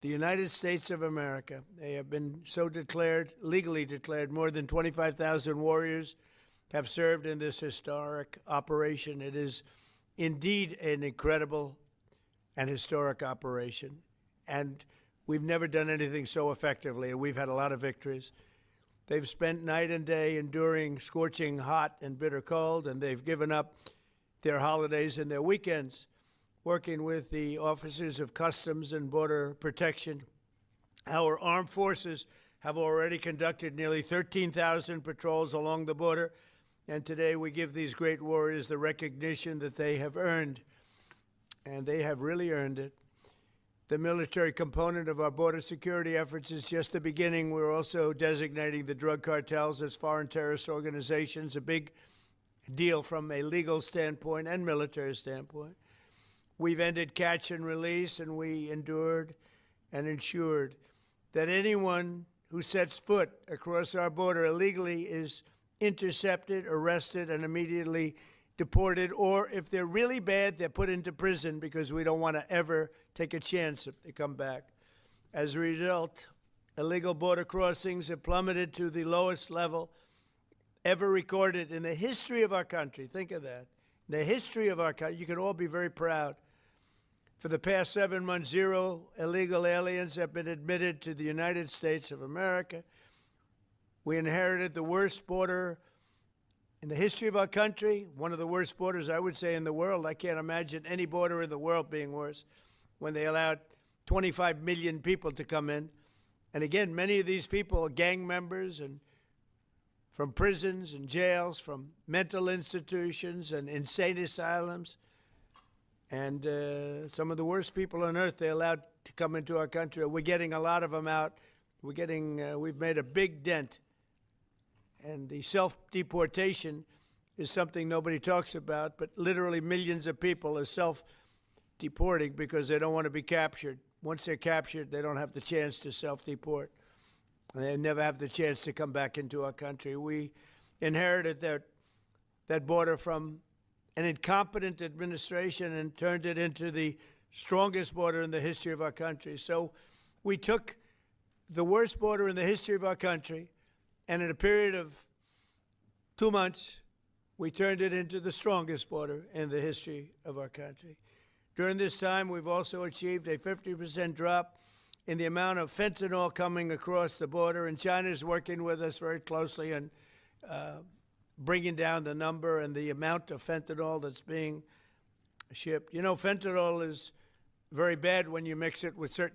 the United States of America. They have been so declared, legally declared. More than 25,000 warriors have served in this historic operation. It is indeed an incredible and historic operation. And we've never done anything so effectively. We've had a lot of victories. They've spent night and day enduring scorching hot and bitter cold, and they've given up their holidays and their weekends working with the officers of Customs and Border Protection. Our armed forces have already conducted nearly 13,000 patrols along the border, and today we give these great warriors the recognition that they have earned, and they have really earned it. The military component of our border security efforts is just the beginning. We're also designating the drug cartels as foreign terrorist organizations, a big deal from a legal standpoint and military standpoint. We've ended catch and release, and we endured and ensured that anyone who sets foot across our border illegally is intercepted, arrested, and immediately deported, or if they're really bad, they're put into prison because we don't want to ever take a chance if they come back. As a result, illegal border crossings have plummeted to the lowest level ever recorded in the history of our country. Think of that. The history of our country. You can all be very proud. For the past 7 months, 0 illegal aliens have been admitted to the United States of America. We inherited the worst border in the history of our country, one of the worst borders, I would say, in the world. I can't imagine any border in the world being worse when they allowed 25 million people to come in. And again, many of these people are gang members and from prisons and jails, from mental institutions and insane asylums. And some of the worst people on earth they allowed to come into our country. We're getting a lot of them out. We've made a big dent. And the self-deportation is something nobody talks about, but literally millions of people are self-deporting because they don't want to be captured. Once they're captured, they don't have the chance to self-deport. And they never have the chance to come back into our country. We inherited that border from an incompetent administration and turned it into the strongest border in the history of our country. So we took the worst border in the history of our country, and in a period of 2 months, we turned it into the strongest border in the history of our country. During this time, we've also achieved a 50% drop in the amount of fentanyl coming across the border, and China is working with us very closely on bringing down the number and the amount of fentanyl that's being shipped. You know, fentanyl is very bad when you mix it with certain